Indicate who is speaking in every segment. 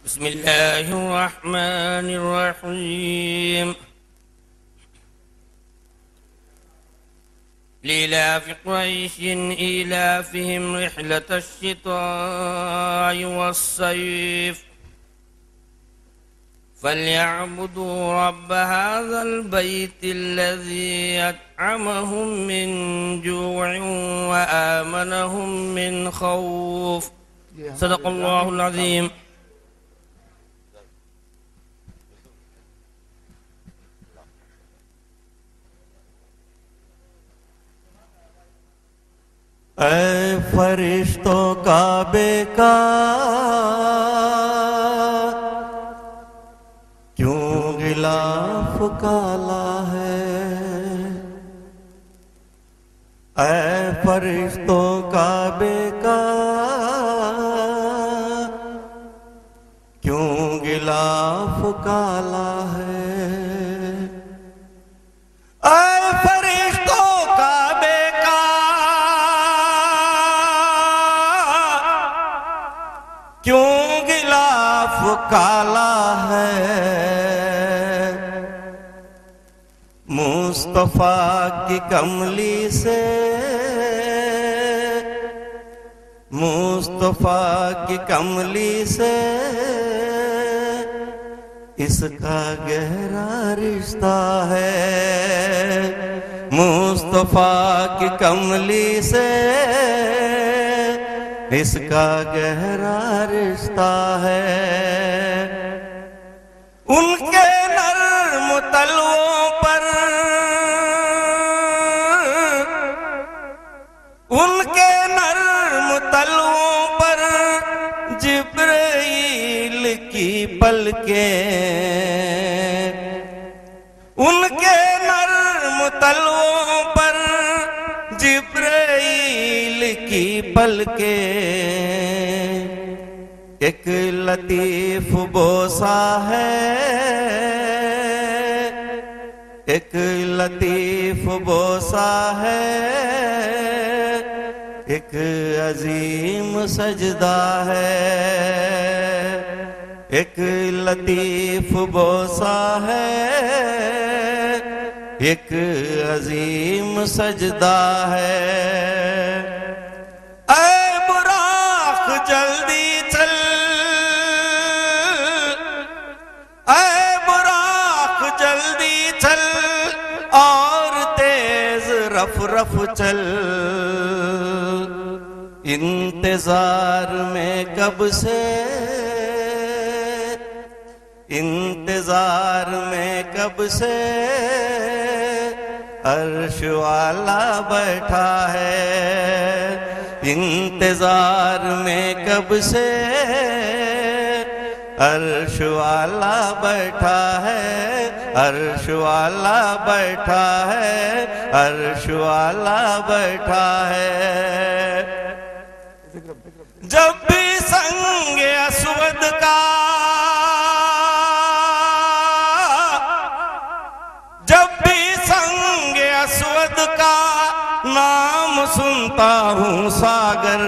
Speaker 1: बिस्मिल्लाहिर्रहमानिर्रहीम। लिइलाफ़ि क़ुरैशिन इलाफ़िहिम रिह्लतश्शिता'i वस्सैफ़ फ़ल्यअ्बुदू रब्ब हाज़ल बैतिल्लज़ी अत्'अमहुम मिन जू'इन व आमनहुम मिन ख़ौफ़। सदक़ल्लाहुल अज़ीम।
Speaker 2: ऐ फरिश्तों का बेकार क्यों गिलाफ काला है। ऐ फरिश्तों का बेकार क्यों गिलाफ काला है। ऐ फरिश्तों का क्यों गिलाफ काला है। मुस्तफा की कमली से मुस्तफा की कमली से इसका गहरा रिश्ता है। मुस्तफा की कमली से इसका गहरा रिश्ता है। उनके नर्म तलवों पर उनके नर्म तलवों पर जिब्राइल की पलकें उनके नर्म तलवों पर जिब्राइल की पलकें एक लतीफ बोसा है। एक लतीफ बोसा है। एक अजीम सजदा है। एक लतीफ बोसा है। एक अजीम सजदा है। ऐ बुराक जल्दी चल। ऐ बुराक जल्दी चल और तेज रफ रफ चल। इंतजार में कब से इंतजार में कब से अर्श वाला बैठा है। इंतजार में कब से अर्श वाला बैठा है। अर्श वाला बैठा है। अर्श वाला बैठा है। जब भी संग असवद का जब भी संग असवद का नाम सुनता हूँ सागर।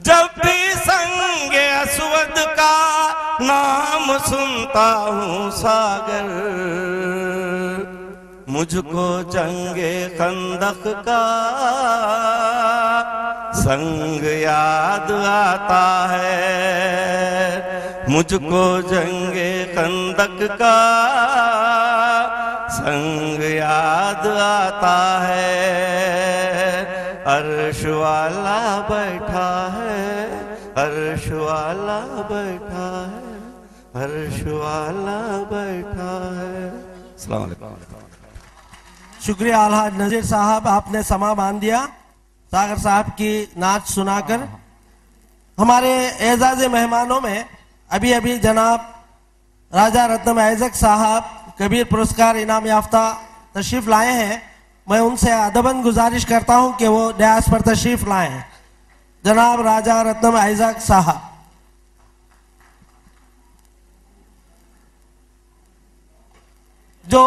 Speaker 2: जब भी संग असवद का नाम सुनता हूँ सागर। मुझको जंगे खंदक का संग याद आता है। मुझको जंगे खंदक का संग याद आता है। अर्श वाला बैठा है। अर्श वाला बैठा है। अर्श वाला बैठा है। अस्सलाम वालेकुम।
Speaker 3: शुक्रिया अलहाज नजीर साहब, आपने समा बांध दिया सागर साहब की नाच सुनाकर। हमारे एजाज मेहमानों में अभी अभी जनाब राजा रत्नम आइजक साहब कबीर पुरस्कार इनाम याफ्ता तशरीफ लाए हैं। मैं उनसे अदबन गुजारिश करता हूं कि वो डयास पर तशरीफ लाएं। जनाब राजा रत्नम आइजक साहब। जो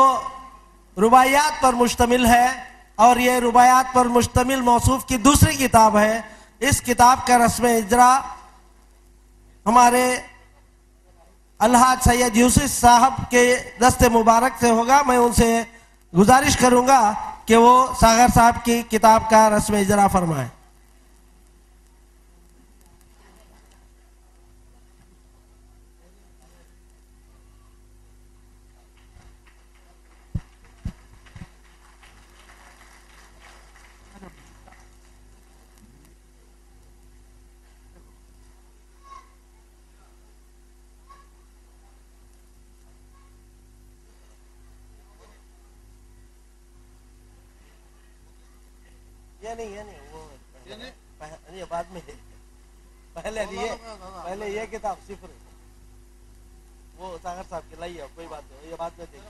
Speaker 3: रुबाइयात पर मुश्तमिल है और ये रुबाइयात पर मुश्तमिल मौसूफ की दूसरी किताब है। इस किताब का रस्म इजरा हमारे अलहाज सैयद यूसुफ साहब के दस्ते मुबारक से होगा। मैं उनसे गुजारिश करूंगा कि वो सागर साहब की किताब का रस्म इजरा फरमाएं। ये नहीं वो ये बाद में पहले ये किताब सिफर वो सागर साहब की लाई है, कोई बात नहीं, ये बाद में देखते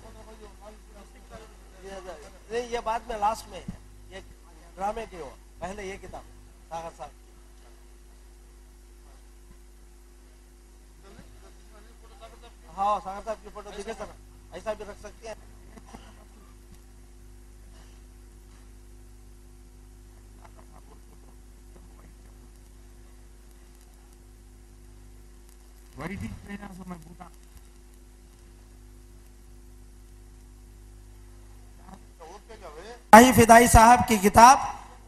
Speaker 3: नहीं, ये बाद में लास्ट में है, ये ड्रामे की हो, पहले ये किताब सागर साहब। हाँ सागर साहब की फोटो दिखे सर, ऐसा भी रख सकते हैं। फिदाई साहब की किताब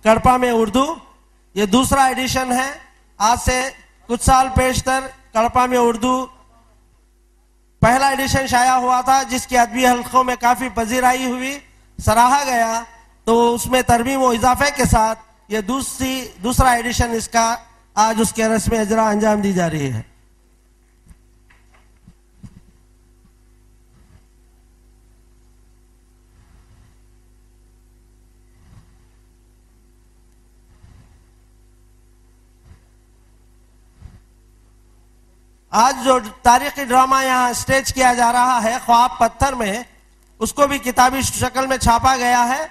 Speaker 3: कड़पा में उर्दू, ये दूसरा एडिशन है। आज से कुछ साल पेशतर कड़पा में उर्दू पहला एडिशन शाया हुआ था, जिसकी अदबी हल्कों में काफी पजीराई हुई, सराहा गया। तो उसमें तरमीम व इजाफे के साथ ये दूसरा एडिशन इसका आज उसके रस्म इजरा अंजाम दी जा रही है। आज जो तारीखी ड्रामा यहाँ स्टेज किया जा रहा है ख्वाब पत्थर में, उसको भी किताबी शक्ल में छापा गया है।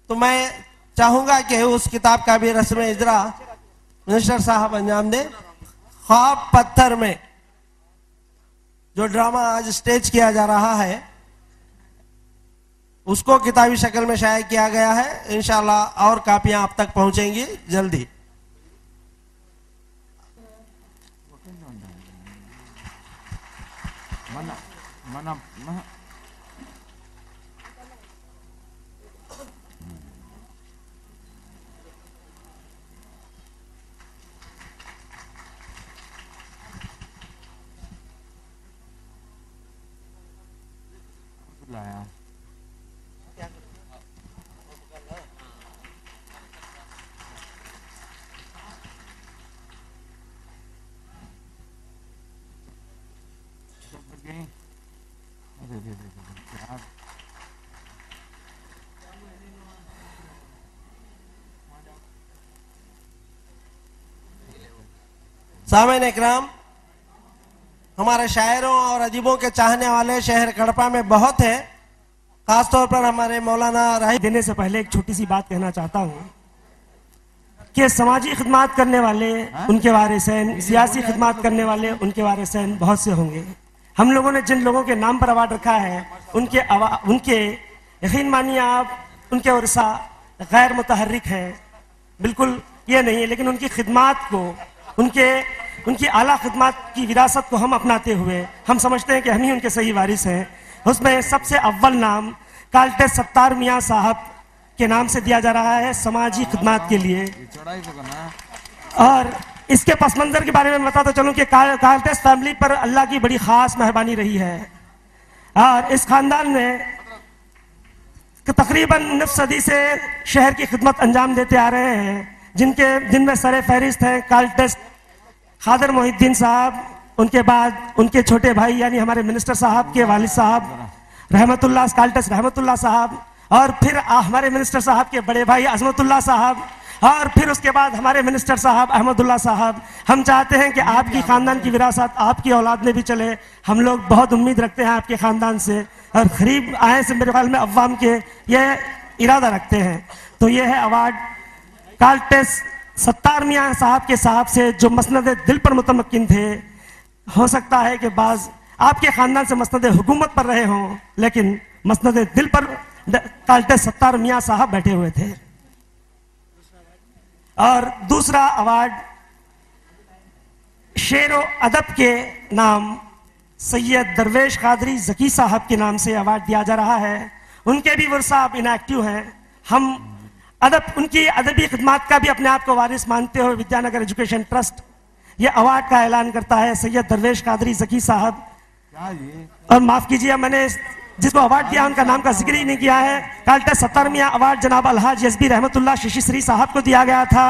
Speaker 3: तो मैं चाहूंगा कि उस किताब का भी रस्म इजरा मिनिस्टर साहब अंजाम दे। ख्वाब पत्थर में जो ड्रामा आज स्टेज किया जा रहा है उसको किताबी शक्ल में शाया किया गया है। इंशाल्लाह और कापियां आप तक पहुंचेंगी जल्दी। सामईन इकराम, हमारे शायरों और अदीबों के चाहने वाले शहर कड़पा में बहुत हैं। खासतौर पर हमारे मौलाना राही।
Speaker 4: देने से पहले एक छोटी सी बात कहना चाहता हूँ कि समाजी खिदमत करने वाले उनके वारिसैन, सियासी खिदमत करने वाले उनके वारिसैन बहुत से होंगे। हम लोगों ने जिन लोगों के नाम पर अवार्ड रखा है उनके यकीन मानिए आप, उनके वर्षा गैर मुतहर्रिक हैं, बिल्कुल ये नहीं है, लेकिन उनकी खिदमत को, उनकी आला खिदमत की विरासत को हम अपनाते हुए हम समझते हैं कि हम ही उनके सही वारिस हैं। उसमें सबसे अव्वल नाम काल्टे सत्तार मियाँ साहब के नाम से दिया जा रहा है समाजी खिदमत के लिए। और इसके पस मंजर के बारे में बताता चलूं कि काल्टेस फैमिली पर अल्लाह की बड़ी खास मेहरबानी रही है। और इस खानदान में तकरीबन निफ सदी से शहर की खिदमत अंजाम देते आ रहे हैं, जिनमें सरे फहरिस्त हैं काल्टेस खादर मोहिद्दीन साहब, उनके बाद उनके छोटे भाई यानी हमारे मिनिस्टर साहब के वालिद साहब रहमतुल्लाह काल्टेस रहमतुल्लाह साहब, और फिर हमारे मिनिस्टर साहब के बड़े भाई अजमतुल्लाह साहब, और फिर उसके बाद हमारे मिनिस्टर साहब अहमदुल्लाह साहब। हम चाहते हैं कि आपकी खानदान की विरासत आपकी औलाद में भी चले। हम लोग बहुत उम्मीद रखते हैं आपके खानदान से, और करीब आए से मेरे ख्याल में अवाम के ये इरादा रखते हैं। तो ये है अवार्ड काल्टेस सत्तार मियाँ साहब के साहब से, जो मसनद दिल पर मुतमक्किन थे। हो सकता है कि बाज आपके खानदान से मसनद हुकूमत पर रहे हों, लेकिन मसनद दिल पर काल्टेस सत्तार मियाँ साहब बैठे हुए थे। और दूसरा अवार्ड शेर व अदब के नाम सैयद दरवेश कादरी जकी साहब के नाम से अवार्ड दिया जा रहा है। उनके भी वर्षा अब इनएक्टिव हैं। हम उनकी अदबी खिदमत का भी अपने आप को वारिस मानते हुए विद्यानगर एजुकेशन ट्रस्ट ये अवार्ड का ऐलान करता है सैयद दरवेश कादरी जकी साहब। और माफ कीजिए, मैंने जिसको अवार्ड दिया उनका नाम का जिक्र ही नहीं किया है। काल्टे 17वां अवार्ड जनाब अलहाज यज़बी रहमतुल्लाह शिशी श्री साहब को दिया गया था।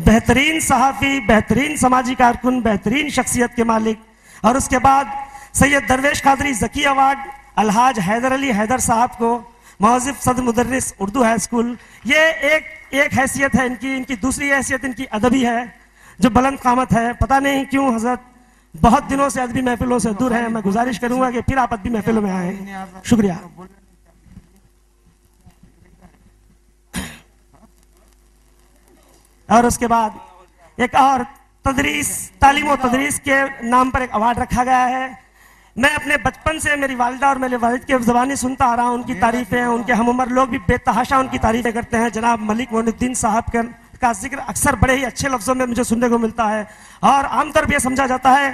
Speaker 4: बेहतरीन सहाफ़ी, बेहतरीन समाजी कारकुन, बेहतरीन शख्सियत के मालिक। और उसके बाद सैयद दरवेश कादरी जकी अवार्ड अलहाज हैदर अली हैदर साहब को, मौज़िब सदर मुदर्रिस उर्दू हाई स्कूल। ये एक हैसियत है इनकी दूसरी हैसियत इनकी अदबी है जो बुलंद कामत है। पता नहीं क्यों हजरत बहुत दिनों से अदबी महफिलों से दूर हैं। मैं गुजारिश करूंगा कि फिर आप अदबी महफिलों में आए। शुक्रिया। और उसके बाद एक और तालीम और तदरीस के नाम पर एक अवार्ड रखा गया है। मैं अपने बचपन से मेरी वालिदा और मेरे वालिद के ज़बानी सुनता आ रहा हूँ उनकी तारीफें। उनके हम उम्र लोग भी बेतहाशा उनकी तारीफें करते हैं। जनाब मलिक मोइनुद्दीन साहब का जिक्र अक्सर बड़े ही अच्छे लफ्जों में मुझे सुनने को मिलता है। और आमतौर पर यह समझा जाता है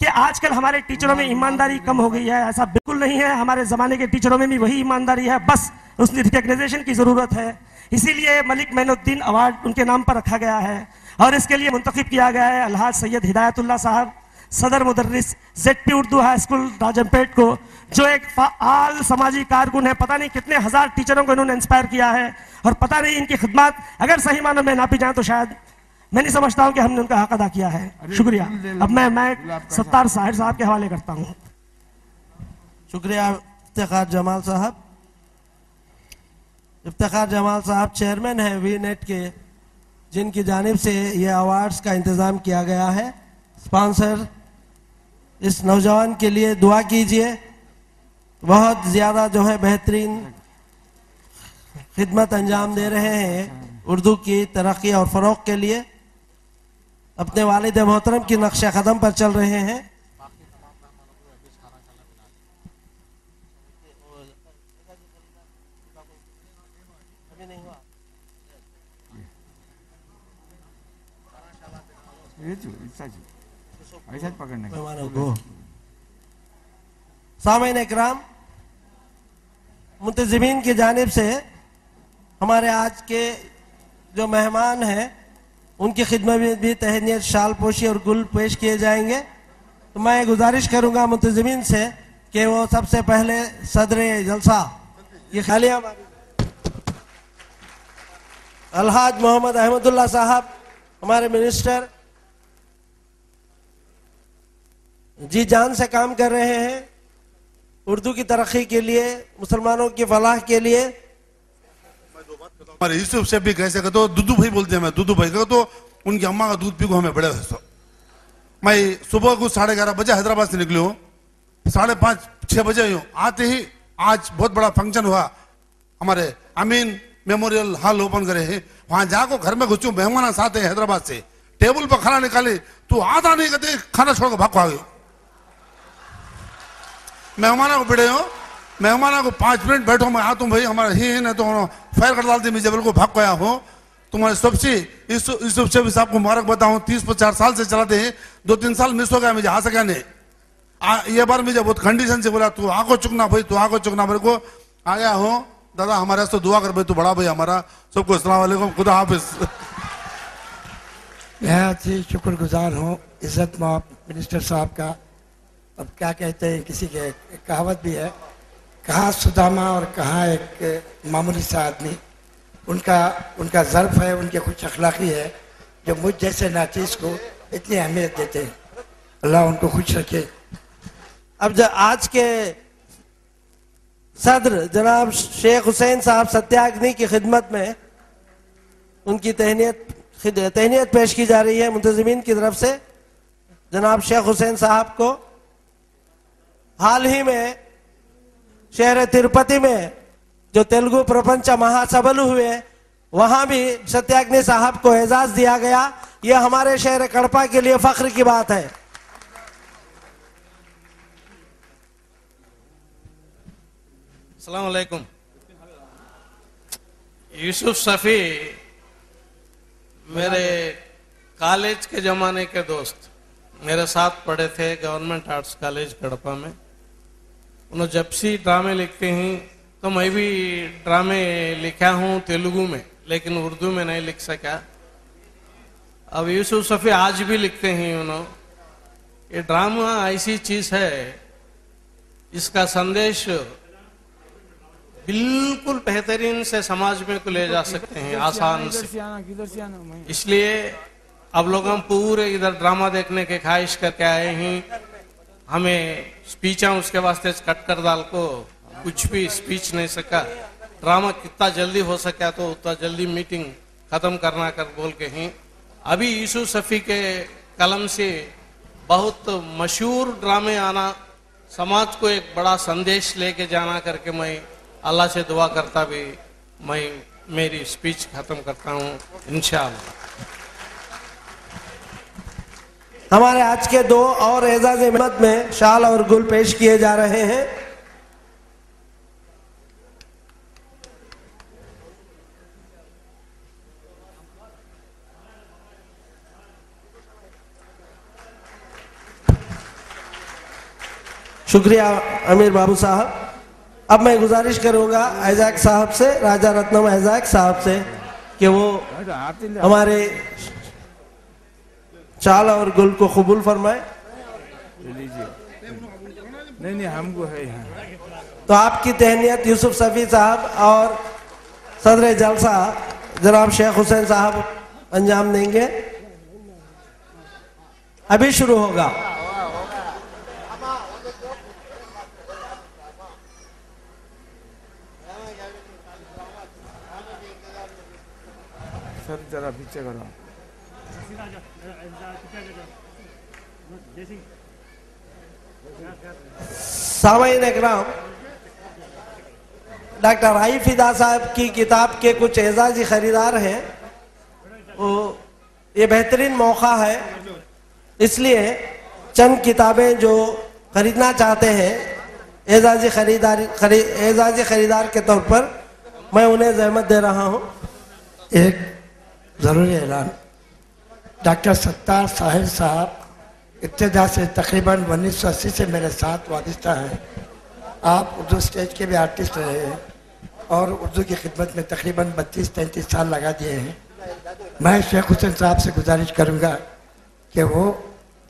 Speaker 4: कि आजकल हमारे टीचरों में ईमानदारी कम हो गई है। ऐसा बिल्कुल नहीं है। हमारे ज़माने के टीचरों में भी वही ईमानदारी है, बस उसकी रिकग्नाइजेशन की ज़रूरत है। इसीलिए मलिक मोइनुद्दीन अवार्ड उनके नाम पर रखा गया है। और इसके लिए मुंतखब किया गया है अलहाज सैयद हिदायतुल्लाह साहब, सदर मुदर्रिस ZP Urdu high school Rajampet को, जो एक फाल समाजी कारकुन है। पता नहीं कितने हजार टीचरों को इन्होंने इंस्पायर किया है। और पता नहीं इनकी खिदमत अगर सही मानों में नापी जाए तो शायद मैं नहीं समझता हूं कि हमने उनका हक अदा किया है। शुक्रिया। अब मैं सत्तार साहिर साहब के हवाले करता हूं।
Speaker 3: शुक्रिया इफ्तिखार जमाल साहब। इफ्तिखार जमाल साहब चेयरमैन है वीनेट के, जिनकी जानिब से ये अवार्ड्स का इंतज़ाम किया गया है। स्पॉन्सर इस नौजवान के लिए दुआ कीजिए। बहुत ज़्यादा जो है बेहतरीन खिदमत अंजाम दे रहे हैं उर्दू की तरक्की और फ़रोग़ के लिए। अपने वालिद मोहतरम की नक्शे कदम पर चल रहे हैं। सामईन इकराम, मुंतज़िमीन की जानिब से हमारे आज के जो मेहमान हैं उनकी खिदमत में भी तहनीत शाल पोशी और गुल पेश किए जाएंगे। तो मैं गुजारिश करूंगा मुंतज़िमीन से कि वो सबसे पहले सदर जलसा ये खालिया अलहाज मोहम्मद अहमदुल्लाह साहब हमारे मिनिस्टर जी जान से काम कर रहे हैं उर्दू की तरक्की के लिए, मुसलमानों की फलाह के लिए।
Speaker 5: हमारे यूसुफ से भी कैसे कहते हो, दुदू भाई बोलते हैं। मैं दुदू भाई कहते तो उनकी अम्मा का दूध पी को हमें बड़े हंसो। मैं सुबह को 11:30 बजे हैदराबाद से निकली हूँ, 5:30-6 बजे हूँ। आते ही आज बहुत बड़ा फंक्शन हुआ, हमारे अमीन मेमोरियल हॉल ओपन करे हैं। वहां जाकर घर में घुसू, मेहमान साथ है हैदराबाद से, टेबल पर खाना निकाले तो आधा नहीं कहते, खाना छोड़कर भाग आ गए। मेहमानों को बिड़े हो, मेहमानों को 5 मिनट बैठो, मैं आता हूँ भाई, हमारा ही नहीं तो फायर कर डालती मैं जबल को भाग गया हूँ। तुम्हारे सबसे यूसुफ शफी साहब को मुबारक बताऊँ, 30-50 साल से चलाते हैं। 2-3 साल मिस हो गया, मुझे आ सका नहीं। ये बार मुझे बहुत कंडीशन से बोला तू आगो चुकना भाई, तू आगो चुकना। मेरे को आ गया हूँ। दादा हमारे तो दुआ कर भाई, तू बड़ा भाई हमारा। सबको अस्सलाम वालेकुम, खुदा हाफिज।
Speaker 6: बहुत ही शुक्रगुजार हूँ इज्जत माप मिनिस्टर साहब का। अब क्या कहते हैं, किसी के कहावत भी है, कहाँ सुदामा और कहाँ एक मामूली सा आदमी। उनका ज़र्फ है, उनकी खुश अखलाक़ी है जो मुझ जैसे नाचीज़ को इतनी अहमियत देते हैं। अल्लाह उनको खुश रखे।
Speaker 3: अब आज के सदर जनाब शेख हुसैन साहब सत्याग्नि की खिदमत में उनकी तहनीत पेश की जा रही है मुंतज़िमीन की तरफ से। जनाब शेख हुसैन साहब को हाल ही में शहर तिरुपति में जो तेलुगु प्रपंच महासभल हुए, वहां भी सत्याग्नि साहब को एजाज दिया गया। यह हमारे शहर कड़पा के लिए फख्र की बात है।
Speaker 1: अस्सलाम वालेकुम। यूसुफ शफी मेरे कॉलेज के जमाने के दोस्त, मेरे साथ पढ़े थे गवर्नमेंट आर्ट्स कॉलेज कड़पा में। उन्होंने जब से ड्रामे लिखते हैं तो मैं भी ड्रामे लिखा हूँ तेलुगु में, लेकिन उर्दू में नहीं लिख सका। अब यूसुफ सफी आज भी लिखते हैं उन्होंने। ये ड्रामा ऐसी चीज है, इसका संदेश बिल्कुल बेहतरीन से समाज में को ले जा सकते हैं आसान से। इसलिए अब लोग हम पूरे इधर ड्रामा देखने के ख्वाहिश करके आए हैं। हमें स्पीचा उसके वास्ते कट कर डाल को कुछ भी स्पीच नहीं सका। ड्रामा कितना जल्दी हो सका तो उतना जल्दी मीटिंग खत्म करना कर बोल के हैं। अभी यूसुफ सफी के कलम से बहुत मशहूर ड्रामे आना, समाज को एक बड़ा संदेश लेके जाना करके मैं अल्लाह से दुआ करता भी मैं मेरी स्पीच खत्म करता हूँ इंशाअल्लाह।
Speaker 3: हमारे आज के दो और एजाज हिम्मत में शाल और गुल पेश किए जा रहे हैं। शुक्रिया अमीर बाबू साहब। अब मैं गुजारिश करूंगा ऐजाक साहब से, राजा रत्नम ऐजाक साहब से, कि वो हमारे चाल और गुल को कबूल फरमाए।
Speaker 7: नहीं हमको है यहाँ।
Speaker 3: तो आपकी तहनीत यूसुफ सफी साहब और सदर जलसा जनाब शेख हुसैन साहब अंजाम देंगे। अभी शुरू होगा।
Speaker 7: सर जरा पीछे करो।
Speaker 3: सामाईन इकराम, डॉक्टर राई फिदा साहब की किताब के कुछ एजाजी खरीदार हैं। वो ये बेहतरीन मौका है, इसलिए चंद किताबें जो खरीदना चाहते हैं एजाजी खरीदार के तौर पर मैं उन्हें जहमत दे रहा हूँ।
Speaker 6: एक ज़रूरी ऐलान। डॉक्टर सत्तार साहिल साहब इब्तिदा से तकरीबन 1980 से मेरे साथ वाबस्ता हैं। आप उर्दू स्टेज के भी आर्टिस्ट रहे हैं और उर्दू की खिदमत में तकरीबन 32-33 साल लगा दिए हैं। मैं शेख हुसैन साहब से गुजारिश करूंगा कि वो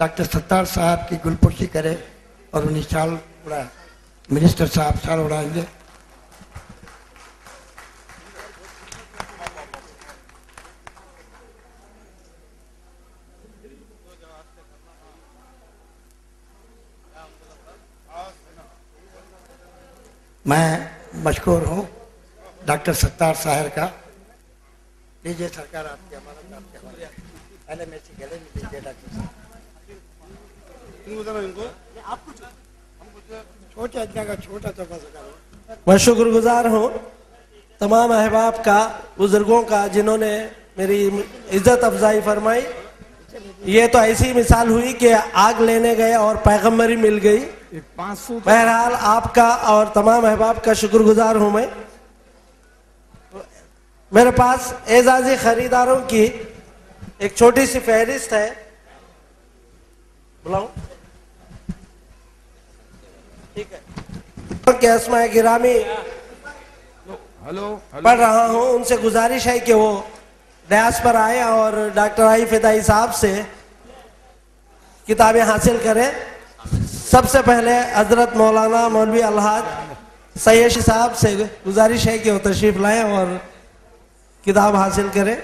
Speaker 6: डॉक्टर सत्तार साहब की गुलपुर्शी करें और उन्हें शाल उड़ाए। मिनिस्टर साहब शाल उड़ाएंगे। मैं मशकूर हूँ डॉक्टर सत्तार साहब का। लीजिए सरकार आपकी अमानत आपके हवाले। पहले मैं गले में लीजिए डॉक्टर साहब। छोटे अज्ञा का छोटा तो बस करो।
Speaker 3: मैं शुक्रगुजार हूँ तमाम अहबाब का, बुजुर्गों का, जिन्होंने मेरी इज्जत अफजाई फरमाई। ये तो ऐसी मिसाल हुई कि आग लेने गए और पैगम्बरी मिल गई। बहरहाल आपका और तमाम अहबाब का शुक्रगुजार हूं मैं। मेरे पास एजाजी खरीदारों की एक छोटी सी फहरिस्त है। बुलाऊं? ठीक है। के अस्माए गिरामी पढ़ रहा हूं। उनसे गुजारिश है कि वो डयास पर आए और डॉक्टर आई फिदाई साहब से किताबें हासिल करें। सबसे पहले हजरत मौलाना मौलवी अलहाज सैयद साहब से गुजारिश है कि वो तशरीफ लाएं और किताब हासिल करें।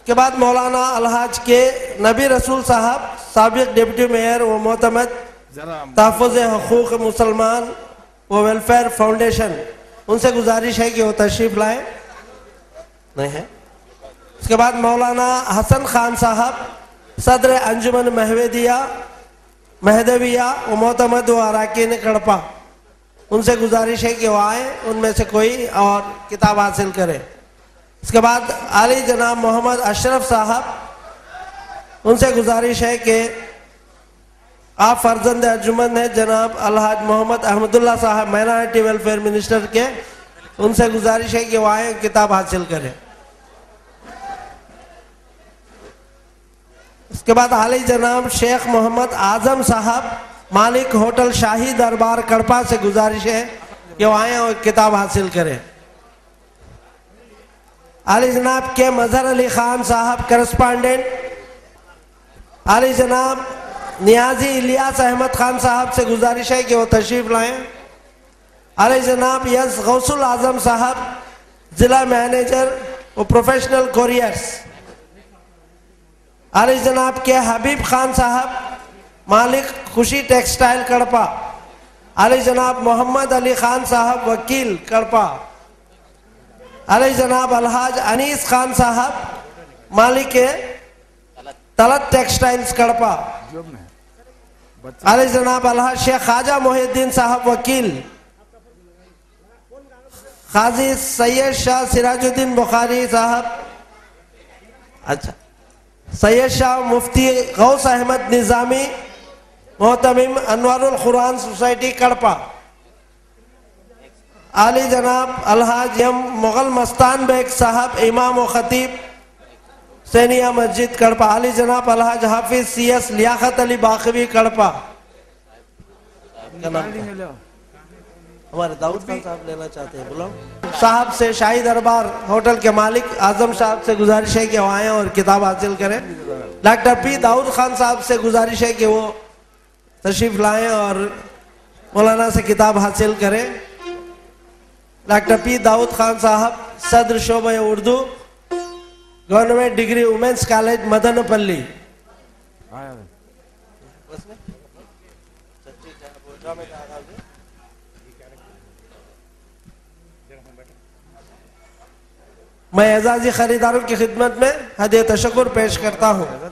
Speaker 3: के बाद मौलाना अलहाज के नबी रसूल साहब, साबिक डिप्टी मेयर व मोतमद तहफ़्फ़ुज़ हुकूक़ मुसलमान व वेलफेयर फाउंडेशन, उनसे गुजारिश है कि वो तशरीफ लाएं। नहीं है। उसके बाद मौलाना हसन खान साहब, सदर अंजुमन महदविया व मोतमद व अराकीन कड़पा, उनसे गुजारिश है कि वो आए, उनमें से कोई और किताब हासिल करें। इसके बाद आली जनाब मोहम्मद अशरफ साहब, उनसे गुजारिश है कि आप फर्जंद अर्जुमन हैं जनाब अलहाज मोहम्मद अहमदुल्ला साहब, माइनॉरिटी वेलफेयर मिनिस्टर के, उनसे गुजारिश है कि वो आए, किताब हासिल करें। उसके बाद हाली जनाब शेख मोहम्मद आजम साहब मालिक होटल शाही दरबार कड़पा से गुजारिश है कि वो आए और किताब हासिल करें। आली जनाब के मजहर अली खान साहब करस्पॉन्डेंट, आली जनाब नियाजी इलियास अहमद खान साहब से गुजारिश है कि वो तशरीफ लाएं। आली जनाब यस गौसुल आजम साहब जिला मैनेजर वो प्रोफेशनल कोरियर्स। आली जनाब के हबीब खान साहब मालिक खुशी टेक्सटाइल कड़पा। आली जनाब मोहम्मद अली खान साहब वकील कड़पा। आली जनाब अलहाज अनीस खान साहब मालिक के तलत टेक्सटाइल्स कड़पा। आली जनाब अलहाज शेख ख्वाजा मोहिद्दीन साहब वकील। काजी सैयद शाह सिराजुद्दीन बुखारी साहब, अच्छा सैयद शाह मुफ्ती गौस अहमद निजामी मोहतमिम अनवारुल कुरान सोसाइटी कड़पा। आली जनाब अलहाज यम मुगल मस्तान बेग साहब इमाम व खतीब सैनिया मस्जिद कड़पा। आली जनाब अलहाज हाफिज CS लियाकत अली बाखवी कड़पा। हमारे दाऊद खान साहब लेना चाहते हैं, बुलाओ। साहब से शाही दरबार होटल के मालिक आजम साहब से गुजारिश है कि वो आए और किताब हासिल करें। डॉक्टर P दाऊद खान साहब से गुजारिश है कि वो तशरीफ लाएं और मौलाना से किताब हासिल करें। डॉक्टर P दाऊद खान साहब सदर शोबे Urdu government degree women's college Madanapalle. मैं एजाजी खरीदारों की खिदमत में हदिया तशक्कुर पेश करता हूँ।